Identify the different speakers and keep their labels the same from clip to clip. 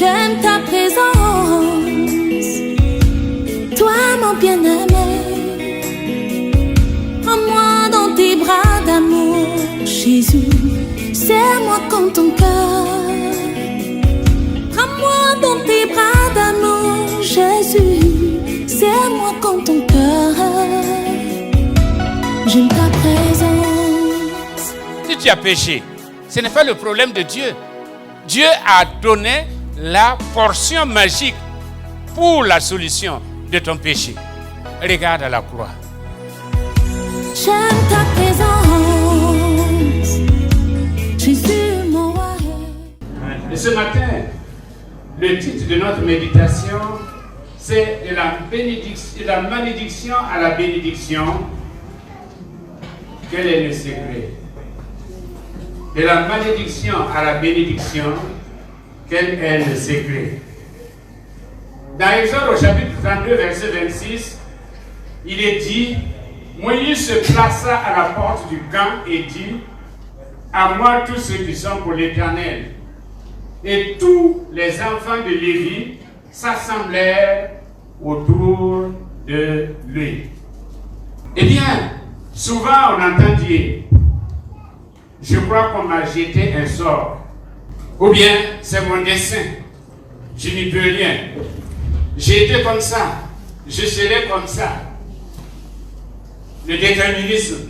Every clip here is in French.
Speaker 1: J'aime ta présence, toi mon bien-aimé. Prends-moi dans tes bras d'amour, Jésus. Serre-moi comme ton cœur. Prends-moi dans tes bras d'amour, Jésus. Serre-moi comme ton cœur. J'aime ta présence.
Speaker 2: Si tu as péché, ce n'est pas le problème de Dieu. Dieu a donné la portion magique pour la solution de ton péché. Regarde à la croix.
Speaker 1: J'aime ta présence, Jésus mon roi.
Speaker 2: Et ce matin, le titre de notre méditation, c'est de la malédiction à la bénédiction. Quel est le secret? De la malédiction à la bénédiction, quel est le secret? Dans Exode au chapitre 32, verset 26, il est dit, Moïse se plaça à la porte du camp et dit, à moi tous ceux qui sont pour l'Éternel. Et tous les enfants de Lévi s'assemblèrent autour de lui. Eh bien, souvent on entend dire, je crois qu'on m'a jeté un sort. Ou bien, c'est mon dessein. Je n'y peux rien. J'ai été comme ça. Je serai comme ça. Le déterminisme,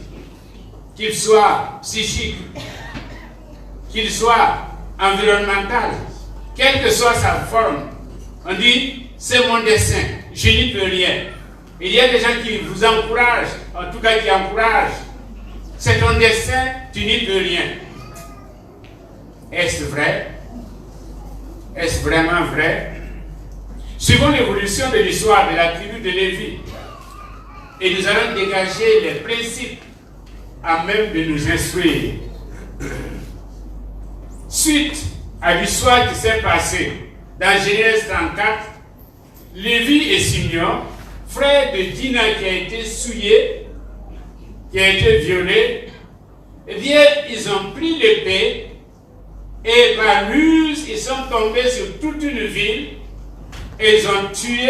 Speaker 2: qu'il soit psychique, qu'il soit environnemental, quelle que soit sa forme, on dit, c'est mon dessein. Je n'y peux rien. Il y a des gens qui vous encouragent, en tout cas qui encouragent. C'est ton dessein, tu n'y peux rien. Est-ce vrai? Est-ce vraiment vrai? Suivons l'évolution de l'histoire de la tribu de Lévi, et nous allons dégager les principes à même de nous instruire. Suite à l'histoire qui s'est passée dans Genèse 34, Lévi et Simeon, frères de Dina qui a été souillé, qui a été violé, eh bien, ils ont pris l'épée et par ruse, ils sont tombés sur toute une ville et ils ont tué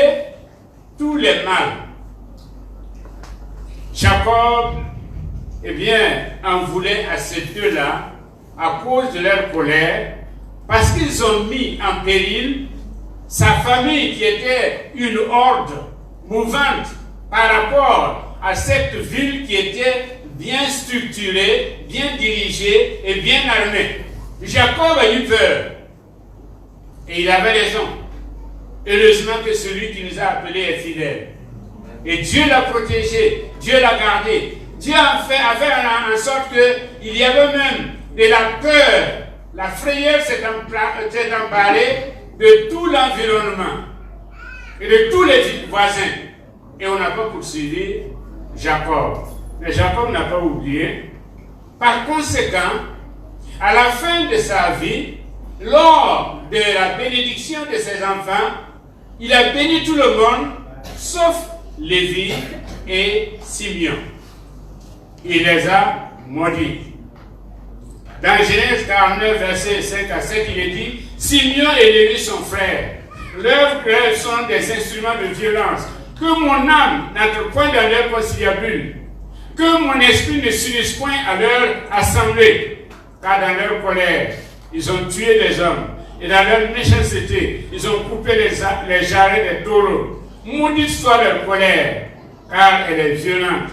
Speaker 2: tous les mâles. Jacob, eh bien, en voulait à ces deux-là à cause de leur colère, parce qu'ils ont mis en péril sa famille qui était une horde mouvante par rapport à cette ville qui était bien structurée, bien dirigée et bien armée. Jacob a eu peur. Et il avait raison. Heureusement que celui qui nous a appelés est fidèle. Et Dieu l'a protégé, Dieu l'a gardé. Dieu a fait en sorte qu'il y avait même de la peur. La frayeur s'est emparée de tout l'environnement et de tous les voisins. Et on n'a pas poursuivi Jacob. Mais Jacob n'a pas oublié. Par conséquent, à la fin de sa vie, lors de la bénédiction de ses enfants, il a béni tout le monde, sauf Lévi et Simeon. Il les a maudits. Dans Genèse 49, versets 5 à 7, il est dit, Simeon et Lévi sont frères. Leurs cœurs sont des instruments de violence. Que mon âme n'entre point dans leur conciliabule. Que mon esprit ne s'unisse point à leur assemblée. Car dans leur colère, ils ont tué des hommes. Et dans leur méchanceté, ils ont coupé les jarrets des taureaux. Maudite soit leur colère, car elle est violente.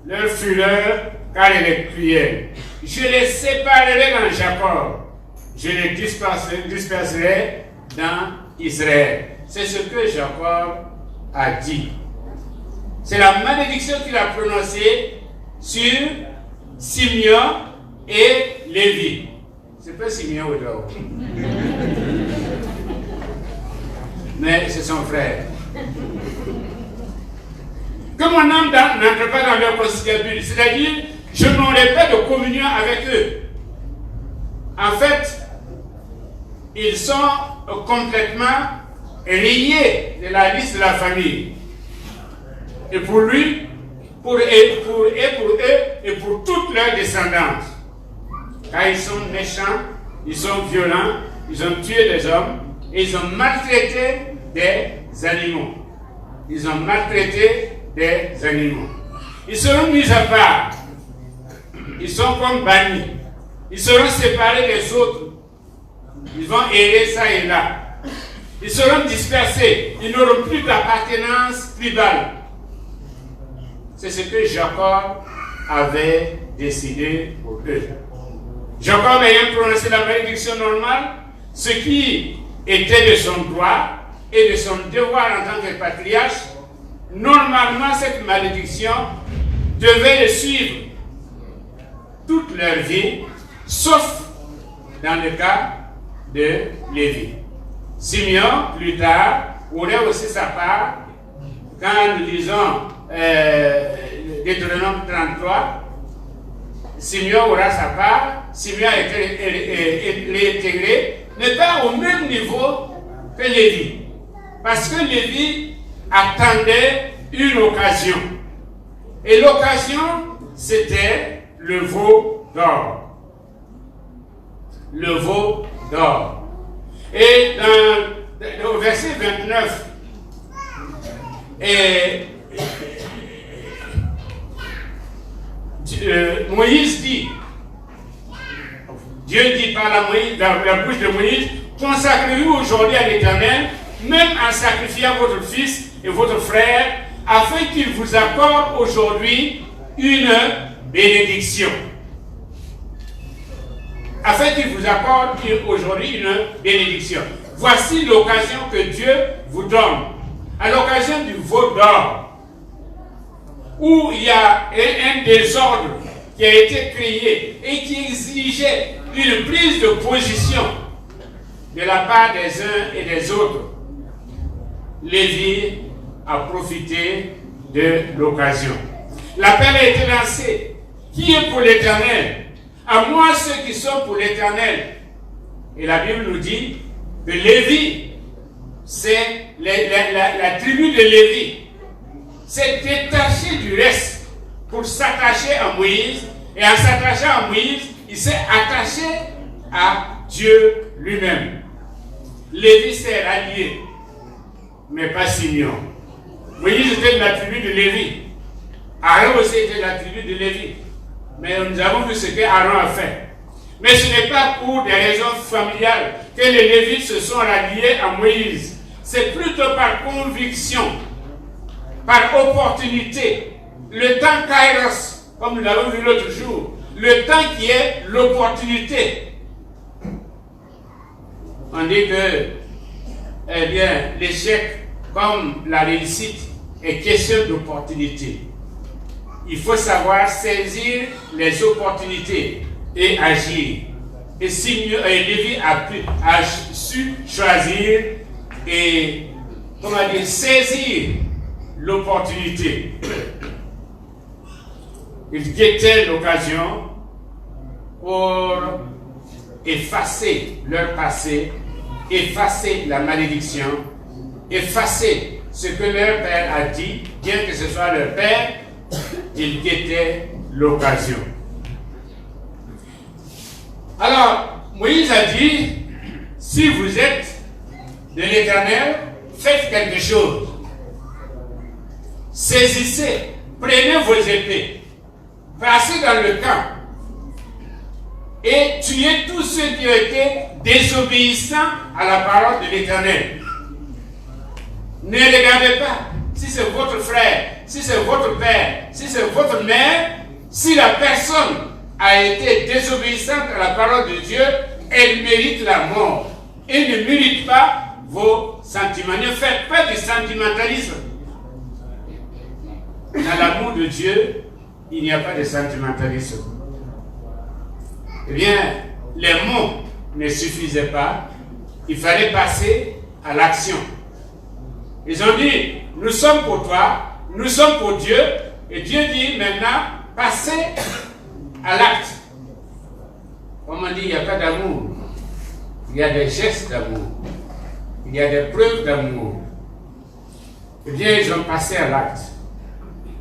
Speaker 2: Leur fureur, car elle est cruelle. Je les séparerai dans Jacob. Je les disperserai dans Israël. C'est ce que Jacob a dit. C'est la malédiction qu'il a prononcée sur Simeon et Lévi. C'est pas Simeon ou l'autre. Mais c'est son frère. Que mon âme n'entre pas dans leur conciliabule, c'est-à-dire, je n'aurai pas de communion avec eux. En fait, ils sont complètement rayés de la liste de la famille. Et pour lui, pour eux et pour toute leur descendance. Car ils sont méchants, ils sont violents, ils ont tué des hommes, Ils ont maltraité des animaux. Ils ont maltraité des animaux. Ils seront mis à part. Ils sont comme bannis. Ils seront séparés des autres. Ils vont errer ça et là. Ils seront dispersés. Ils n'auront plus d'appartenance tribale. C'est ce que Jacob avait décidé pour eux. Jacob ayant prononcé la malédiction normale, ce qui était de son droit et de son devoir en tant que patriarche, normalement cette malédiction devait le suivre toute leur vie, sauf dans le cas de Lévi. Simeon, plus tard, aurait aussi sa part quand nous lisons Deutéronome 33. Simeon aura sa part. Simeon a été réintégré, mais pas au même niveau que Lévi. Parce que Lévi attendait une occasion. Et l'occasion, c'était le veau d'or. Le veau d'or. Et au verset 29, Moïse dit, Dieu dit par la bouche de Moïse, consacrez-vous aujourd'hui à l'Éternel, même en sacrifiant votre fils et votre frère, afin qu'il vous accorde aujourd'hui une bénédiction. Afin qu'il vous accorde aujourd'hui une bénédiction. Voici l'occasion que Dieu vous donne. À l'occasion du veau d'or, où il y a un désordre qui a été créé et qui exigeait une prise de position de la part des uns et des autres, Lévi a profité de l'occasion. L'appel a été lancé. Qui est pour l'Éternel? À moi ceux qui sont pour l'Éternel. Et la Bible nous dit que Lévi, c'est la tribu de Lévi, s'est détaché du reste pour s'attacher à Moïse. Et en s'attachant à Moïse, il s'est attaché à Dieu lui-même. Lévi s'est rallié, mais pas Simeon. Moïse était de la tribu de Lévi. Aaron aussi était de la tribu de Lévi. Mais nous avons vu ce qu'Aaron a fait. Mais ce n'est pas pour des raisons familiales que les Lévites se sont ralliés à Moïse. C'est plutôt par conviction, par opportunité. Le temps Kairos, comme nous l'avons vu l'autre jour, le temps qui est l'opportunité. On dit que, eh bien, l'échec comme la réussite est question d'opportunité. Il faut savoir saisir les opportunités et agir. Et Lévi a su choisir et, comment dire, saisir l'opportunité. Il guettait l'occasion pour effacer leur passé, effacer la malédiction, effacer ce que leur père a dit, bien que ce soit leur père. Il guettait l'occasion. Alors, Moïse a dit, si vous êtes de l'Éternel, faites quelque chose. Saisissez, prenez vos épées, passez dans le camp et tuez tous ceux qui ont été désobéissants à la parole de l'Éternel. Ne regardez pas si c'est votre frère, si c'est votre père, si c'est votre mère, si la personne a été désobéissante à la parole de Dieu, elle mérite la mort. Elle ne mérite pas vos sentiments. Ne faites pas du sentimentalisme. Dans l'amour de Dieu, il n'y a pas de sentimentalisme. Eh bien, les mots ne suffisaient pas. Il fallait passer à l'action. Ils ont dit, nous sommes pour toi, nous sommes pour Dieu, et Dieu dit maintenant, passez à l'acte. Comme on dit, il n'y a pas d'amour. Il y a des gestes d'amour. Il y a des preuves d'amour. Eh bien, ils ont passé à l'acte.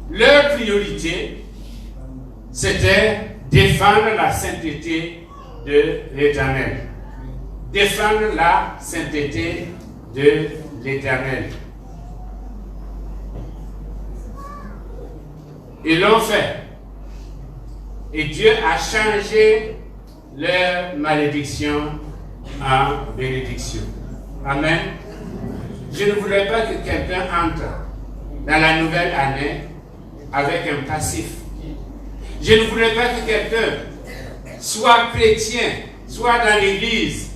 Speaker 2: Leur priorité, c'était défendre la sainteté de l'Éternel. défendre la sainteté de l'Éternel. Ils l'ont fait. Et Dieu a changé leur malédiction en bénédiction. Amen. Je ne voudrais pas que quelqu'un entre dans la nouvelle année avec un passif. Je ne voudrais pas que quelqu'un soit chrétien, soit dans l'église,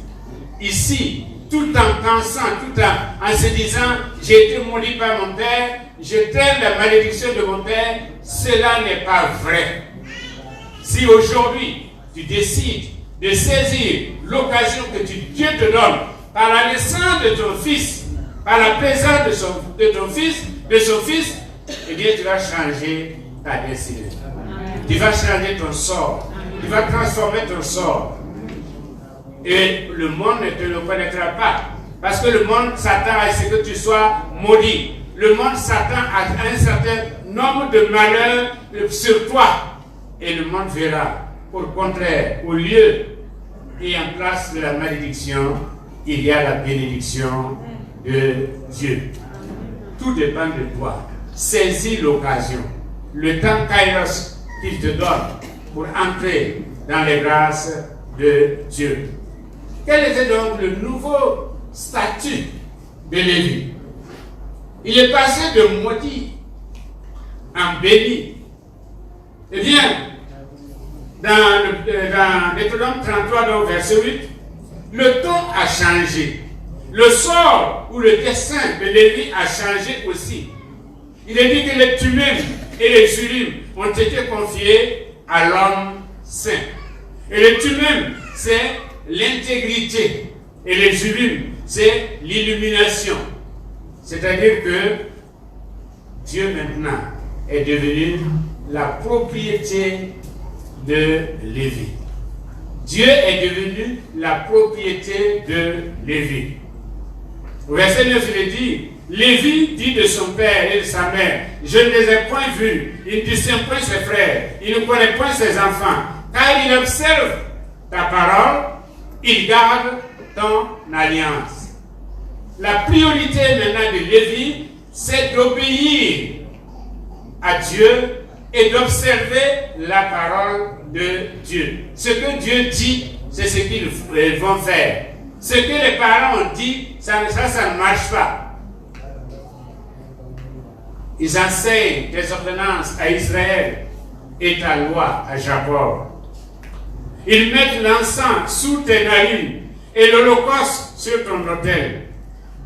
Speaker 2: ici, tout en pensant, tout en se disant, j'ai été maudit par mon père, je traîne la malédiction de mon père. Cela n'est pas vrai. Si aujourd'hui, tu décides de saisir l'occasion que Dieu te donne par la naissance de ton fils, par la présence de son fils, eh bien tu vas changer ta destinée. Tu vas changer ton sort. Tu vas transformer ton sort. Et le monde ne te le connaîtra pas. Parce que le monde s'attend à ce que tu sois maudit. Le monde s'attend à un certain nombre de malheurs sur toi. Et le monde verra. Au contraire, au lieu et en place de la malédiction, il y a la bénédiction de Dieu. Tout dépend de toi. Saisis l'occasion. Le temps kairos qu'il te donne pour entrer dans les grâces de Dieu. Quel était donc le nouveau statut de Lévi? Il est passé de maudit en béni. Eh bien, dans Deutéronome 33, donc, verset 8, le ton a changé. Le sort ou le destin de Lévi a changé aussi. Il est dit que les Thummim et les Urim ont été confiés à l'homme saint. Et les Thummim, c'est l'intégrité. Et les Urim, c'est l'illumination. C'est-à-dire que Dieu maintenant est devenu la propriété de Lévi. Dieu est devenu la propriété de Lévi. Au verset 9, il est dit, Lévi dit de son père et de sa mère, je ne les ai point vus, il ne distingue point ses frères, il ne connaît point ses enfants, car il observe ta parole, il garde ton alliance. La priorité maintenant de Lévi, c'est d'obéir à Dieu et d'observer la parole de Dieu. Ce que Dieu dit, c'est ce qu'ils vont faire. Ce que les parents ont dit, ça ne marche pas. Ils enseignent des ordonnances à Israël et ta loi à Jacob. Ils mettent l'encens sous tes narines et l'holocauste sur ton autel.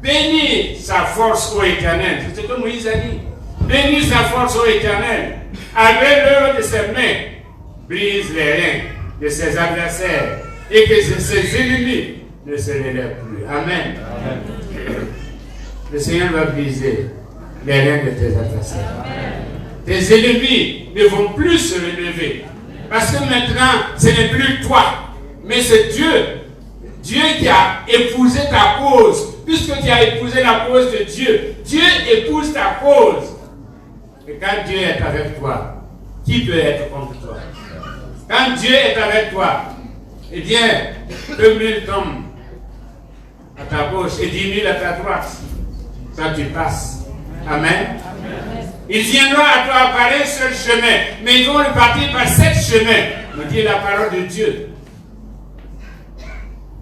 Speaker 2: Bénis sa force, ô Éternel. C'est ce que Moïse a dit. Bénis sa force, ô Éternel. Avec l'œuvre de ses mains, brise les reins de ses adversaires et que ses ennemis ne se relèvent plus. Amen. Amen. Le Seigneur va briser les reins de tes adversaires. Amen. Tes ennemis ne vont plus se relever. Parce que maintenant, ce n'est plus toi, mais c'est Dieu. Dieu qui a épousé ta cause. Puisque tu as épousé la cause de Dieu, Dieu épouse ta cause. Et quand Dieu est avec toi, qui peut être contre toi? Quand Dieu est avec toi, eh bien, 2000 tombent à ta gauche et 10 000 à ta droite. Ça, tu passes. Amen. Il viendra à toi par un seul chemin, mais ils vont repartir par 7 chemins. Nous dit la parole de Dieu.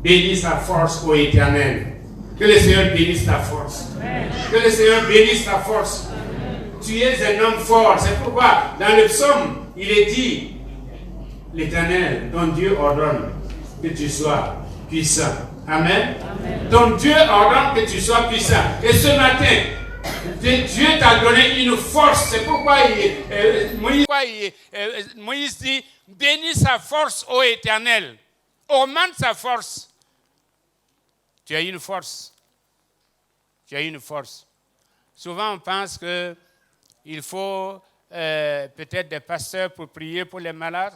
Speaker 2: Bénis sa force, ô Éternel. Que le Seigneur bénisse ta force. Que le Seigneur bénisse ta force. Tu es un homme fort. C'est pourquoi dans le psaume, il est dit, l'Éternel, ton Dieu ordonne que tu sois puissant. Amen. Amen. Ton Dieu ordonne que tu sois puissant. Et ce matin, Dieu t'a donné une force. C'est pourquoi Moïse dit, bénis sa force, ô Éternel. Augmente sa force. Tu as une force. Tu as une force. Souvent, on pense qu'il faut peut-être des pasteurs pour prier pour les malades.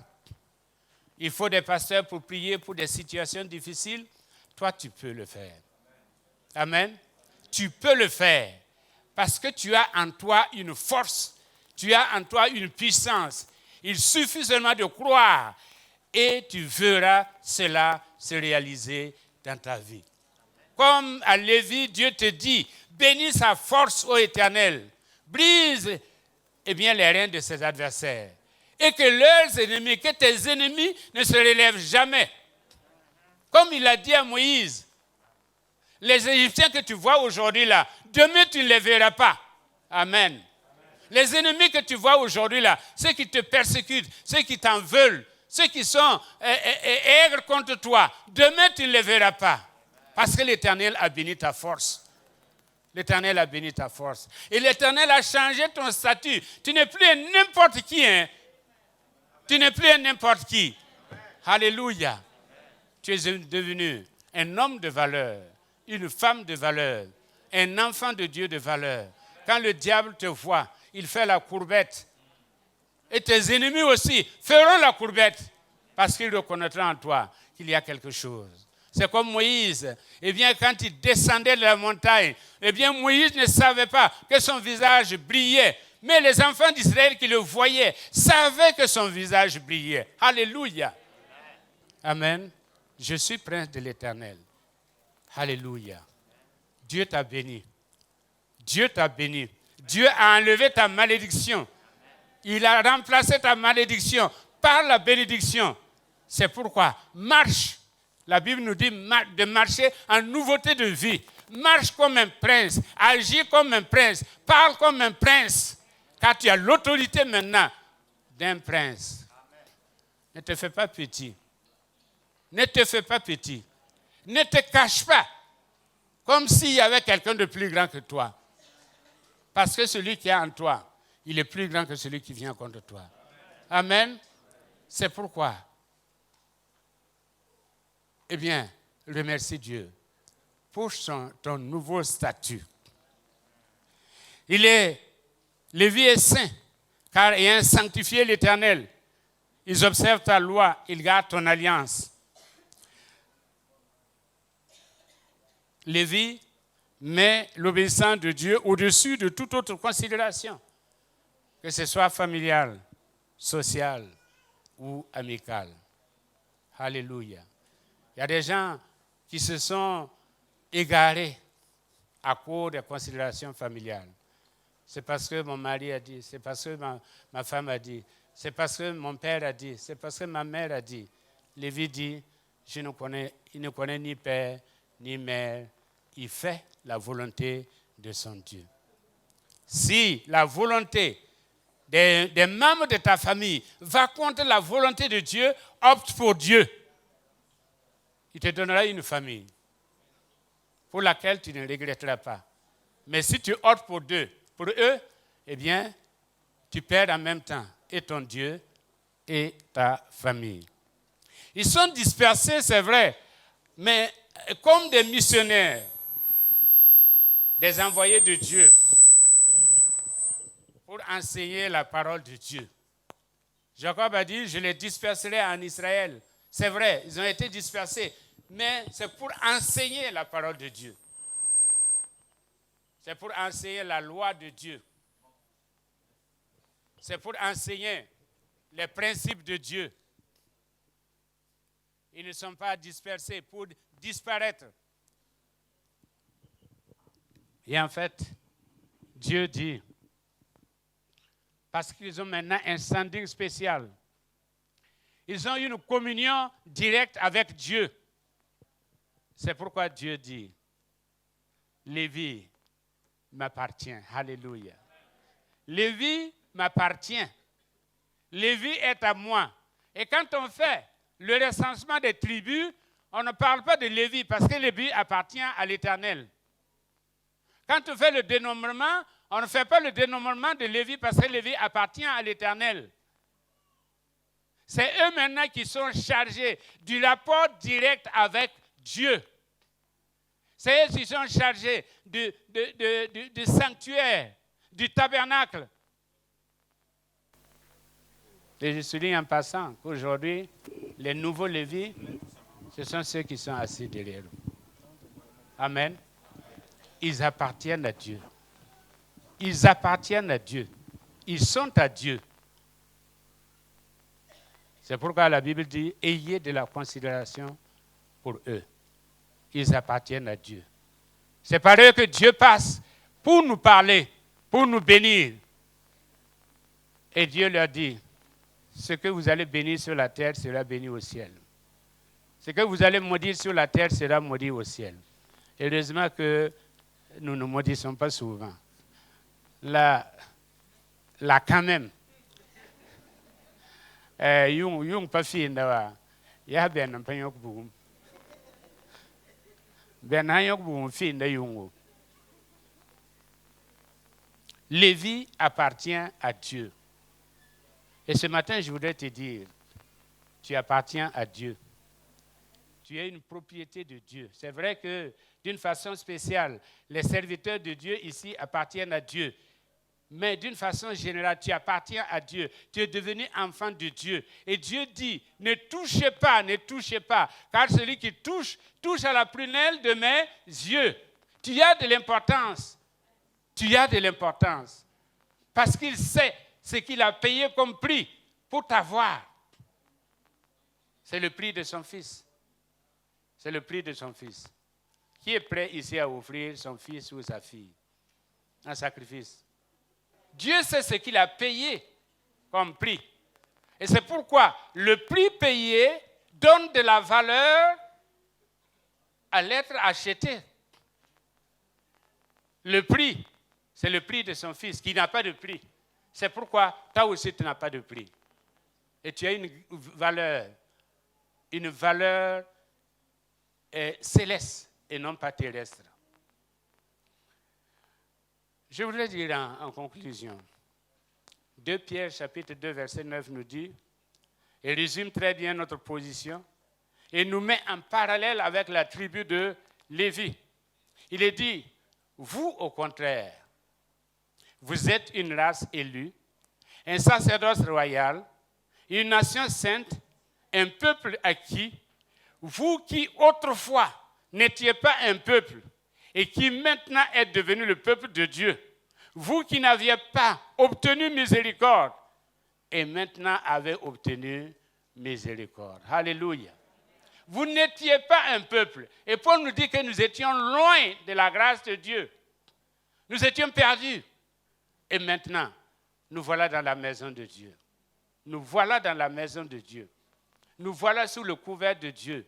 Speaker 2: Il faut des pasteurs pour prier pour des situations difficiles. Toi, tu peux le faire. Amen. Tu peux le faire. Parce que tu as en toi une force. Tu as en toi une puissance. Il suffit seulement de croire. Et tu verras cela se réaliser dans ta vie. Comme à Lévi, Dieu te dit, bénis sa force, ô Éternel, brise les reins de ses adversaires, et que leurs ennemis, que tes ennemis ne se relèvent jamais. Comme il a dit à Moïse, les Égyptiens que tu vois aujourd'hui là, demain tu ne les verras pas. Amen. Les ennemis que tu vois aujourd'hui là, ceux qui te persécutent, ceux qui t'en veulent, ceux qui sont aigres contre toi, demain tu ne les verras pas. Parce que l'Éternel a béni ta force. L'Éternel a béni ta force. Et l'Éternel a changé ton statut. Tu n'es plus n'importe qui. Hein? Tu n'es plus n'importe qui. Alléluia. Tu es devenu un homme de valeur, une femme de valeur, un enfant de Dieu de valeur. Quand le diable te voit, il fait la courbette. Et tes ennemis aussi feront la courbette parce qu'ils reconnaîtront en toi qu'il y a quelque chose. C'est comme Moïse. Quand il descendait de la montagne, Moïse ne savait pas que son visage brillait. Mais les enfants d'Israël qui le voyaient savaient que son visage brillait. Alléluia. Amen. Je suis prince de l'Éternel. Alléluia. Dieu t'a béni. Dieu t'a béni. Dieu a enlevé ta malédiction. Il a remplacé ta malédiction par la bénédiction. C'est pourquoi marche. La Bible nous dit de marcher en nouveauté de vie. Marche comme un prince. Agis comme un prince. Parle comme un prince. Car tu as l'autorité maintenant d'un prince. Ne te fais pas petit. Ne te fais pas petit. Ne te cache pas comme s'il y avait quelqu'un de plus grand que toi. Parce que celui qui est en toi, il est plus grand que celui qui vient contre toi. Amen. C'est pourquoi, remercie Dieu pour ton nouveau statut. Lévi est saint, car ayant sanctifié l'Éternel, ils observent ta loi, ils gardent ton alliance. Lévi met l'obéissance de Dieu au-dessus de toute autre considération, que ce soit familiale, sociale ou amicale. Alléluia. Il y a des gens qui se sont égarés à cause des considérations familiales. C'est parce que mon mari a dit, c'est parce que ma femme a dit, c'est parce que mon père a dit, c'est parce que ma mère a dit. Lévi dit, il ne connaît ni père ni mère. Il fait la volonté de son Dieu. Si la volonté des membres de ta famille va contre la volonté de Dieu, opte pour Dieu. Il te donnera une famille pour laquelle tu ne regretteras pas. Mais si tu optes pour eux, tu perds en même temps et ton Dieu et ta famille. Ils sont dispersés, c'est vrai, mais comme des missionnaires, des envoyés de Dieu pour enseigner la parole de Dieu. Jacob a dit, je les disperserai en Israël. C'est vrai, ils ont été dispersés, mais c'est pour enseigner la parole de Dieu. C'est pour enseigner la loi de Dieu. C'est pour enseigner les principes de Dieu. Ils ne sont pas dispersés pour disparaître. Et en fait, Dieu dit, parce qu'ils ont maintenant un standing spécial, ils ont une communion directe avec Dieu. C'est pourquoi Dieu dit, Lévi m'appartient. Alléluia. Lévi m'appartient. Lévi est à moi. Et quand on fait le recensement des tribus, on ne parle pas de Lévi parce que Lévi appartient à l'Éternel. Quand on fait le dénombrement, on ne fait pas le dénombrement de Lévi parce que Lévi appartient à l'Éternel. C'est eux maintenant qui sont chargés du rapport direct avec Dieu. C'est eux qui sont chargés du sanctuaire, du tabernacle. Et je souligne en passant qu'aujourd'hui, les nouveaux Lévis, ce sont ceux qui sont assis derrière eux. Amen. Ils appartiennent à Dieu. Ils appartiennent à Dieu. Ils sont à Dieu. C'est pourquoi la Bible dit, ayez de la considération pour eux. ils appartiennent à Dieu. C'est par eux que Dieu passe pour nous parler, pour nous bénir. Et Dieu leur dit, ce que vous allez bénir sur la terre sera béni au ciel. Ce que vous allez maudire sur la terre sera maudit au ciel. Heureusement que nous ne maudissons pas souvent. Là quand même. Yung pas fi ndawa. Ya ben pa yok bu. Ben ha yok bu fi nda yungo. Lévi appartient à Dieu. Et ce matin, je voudrais te dire, tu appartiens à Dieu. Tu es une propriété de Dieu. C'est vrai que d'une façon spéciale, les serviteurs de Dieu ici appartiennent à Dieu. Mais d'une façon générale, tu appartiens à Dieu. Tu es devenu enfant de Dieu. Et Dieu dit, ne touchez pas, car celui qui touche, touche à la prunelle de mes yeux. Tu as de l'importance. Tu as de l'importance. Parce qu'il sait ce qu'il a payé comme prix pour t'avoir. C'est le prix de son fils. C'est le prix de son fils. Qui est prêt ici à offrir son fils ou sa fille en sacrifice? Dieu sait ce qu'il a payé comme prix. Et c'est pourquoi le prix payé donne de la valeur à l'être acheté. Le prix, c'est le prix de son fils qui n'a pas de prix. C'est pourquoi toi aussi tu n'as pas de prix. Et tu as une valeur céleste et non pas terrestre. Je voudrais dire en conclusion, 2 Pierre chapitre 2 verset 9 nous dit, et résume très bien notre position, et nous met en parallèle avec la tribu de Lévi. Il est dit, vous au contraire, vous êtes une race élue, un sacerdoce royal, une nation sainte, un peuple acquis, vous qui autrefois n'étiez pas un peuple, et qui maintenant êtes devenu le peuple de Dieu. Vous qui n'aviez pas obtenu miséricorde, et maintenant avez obtenu miséricorde. Alléluia. Vous n'étiez pas un peuple. Et Paul nous dit que nous étions loin de la grâce de Dieu. Nous étions perdus. Et maintenant, nous voilà dans la maison de Dieu. Nous voilà dans la maison de Dieu. Nous voilà sous le couvert de Dieu.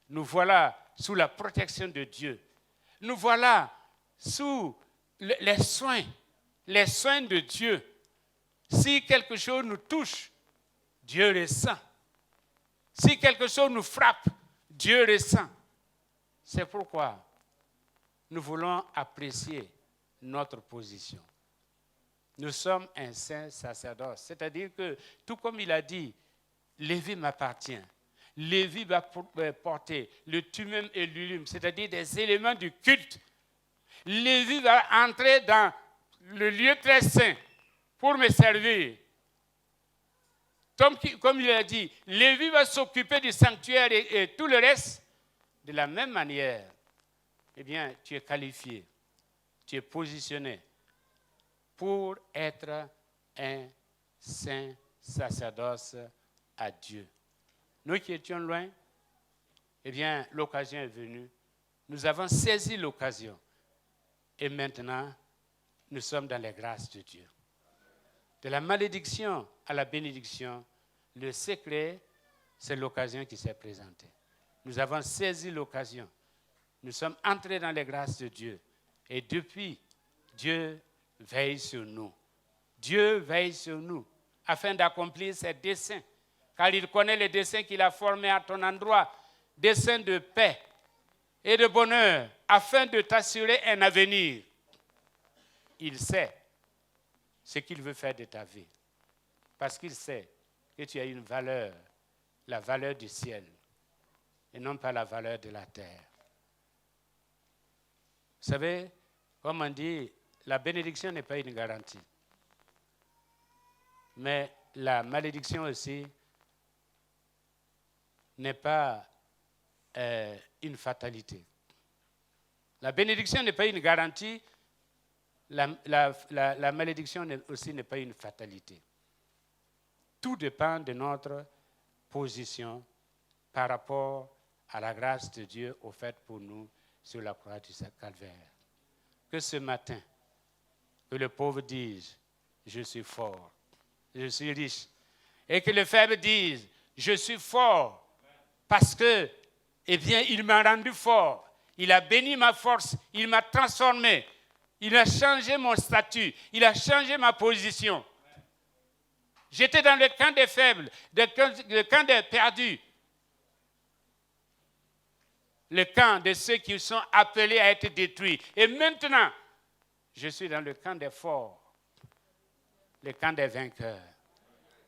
Speaker 2: Nous voilà sous la protection de Dieu. Nous voilà sous les soins de Dieu. Si quelque chose nous touche, Dieu ressent. Si quelque chose nous frappe, Dieu ressent. C'est pourquoi nous voulons apprécier notre position. Nous sommes un saint sacerdoce. C'est-à-dire que, tout comme il a dit, Lévi m'appartient. Lévi va porter le tumum et l'urim, c'est-à-dire des éléments du culte. Lévi va entrer dans le lieu très saint pour me servir. Comme il a dit, Lévi va s'occuper du sanctuaire et tout le reste. De la même manière, eh bien, tu es qualifié, tu es positionné pour être un saint sacerdoce à Dieu. Nous qui étions loin, eh bien, l'occasion est venue. Nous avons saisi l'occasion. Et maintenant, nous sommes dans les grâces de Dieu. De la malédiction à la bénédiction, le secret, c'est l'occasion qui s'est présentée. Nous avons saisi l'occasion. Nous sommes entrés dans les grâces de Dieu. Et depuis, Dieu veille sur nous. Dieu veille sur nous afin d'accomplir ses desseins. Car il connaît les desseins qu'il a formés à ton endroit, desseins de paix et de bonheur, afin de t'assurer un avenir. Il sait ce qu'il veut faire de ta vie, parce qu'il sait que tu as une valeur, la valeur du ciel, et non pas la valeur de la terre. Vous savez, comme on dit, la bénédiction n'est pas une garantie, mais la malédiction aussi n'est pas une fatalité. La bénédiction n'est pas une garantie, la malédiction aussi n'est pas une fatalité. Tout dépend de notre position par rapport à la grâce de Dieu offerte pour nous sur la croix du calvaire. Que ce matin, que le pauvre dise, je suis fort, je suis riche. Et que le faible dise, je suis fort, parce que, eh bien, il m'a rendu fort. Il a béni ma force, il m'a transformé. Il a changé mon statut, il a changé ma position. J'étais dans le camp des faibles, le camp des perdus. Le camp de ceux qui sont appelés à être détruits. Et maintenant, je suis dans le camp des forts, le camp des vainqueurs,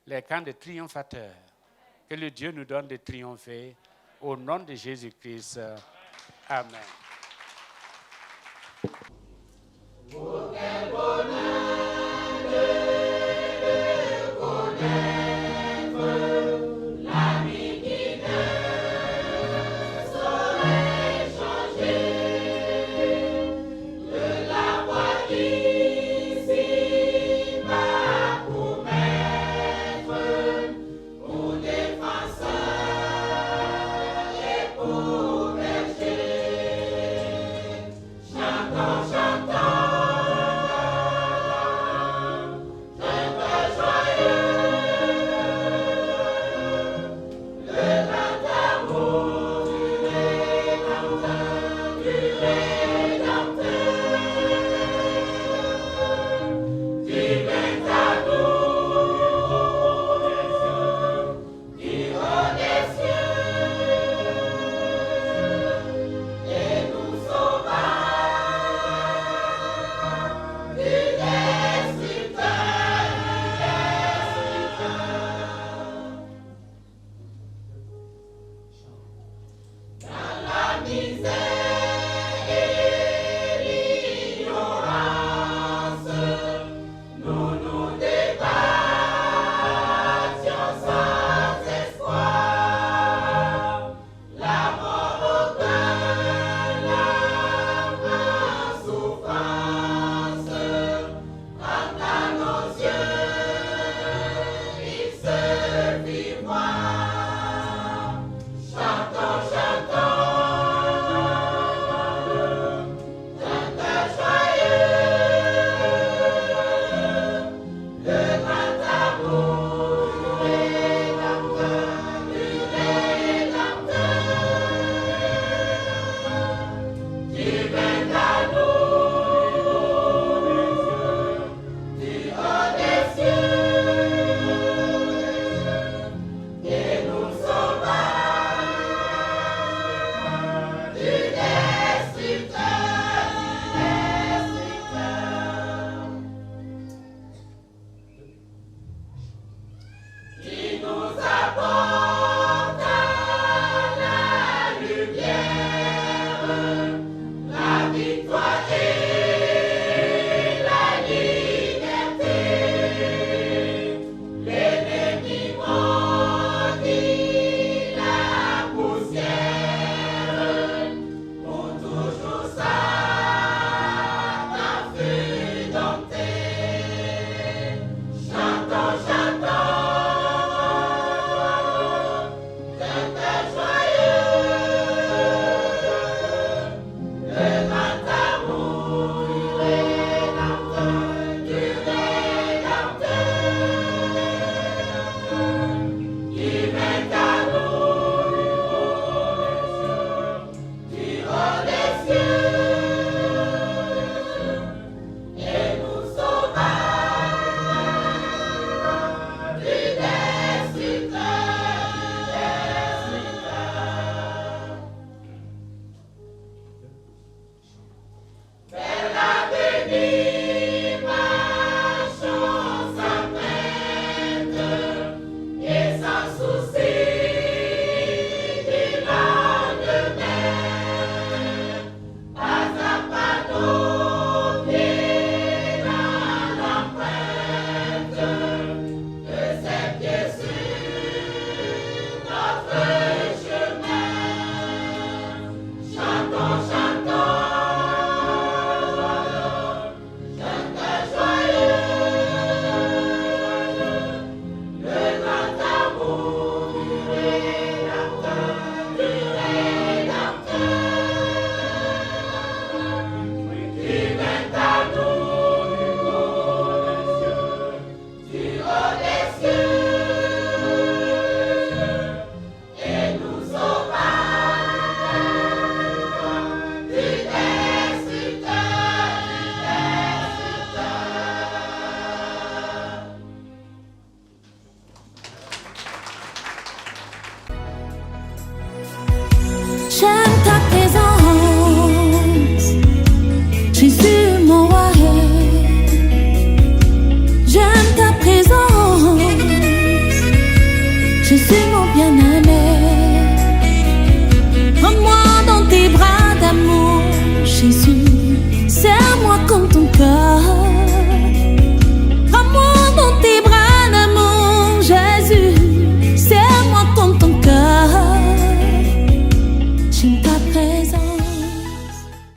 Speaker 2: le camp des triomphateurs. Que le Dieu nous donne de triompher au nom de Jésus-Christ. Amen. Oh, quel bonheur de connaître l'ami qui ne saurait changer, de l'avoir ici bas pour maître, pour défenseur et pour berger. Chantons, chantons. Chantons, chantons.
Speaker 1: J'aime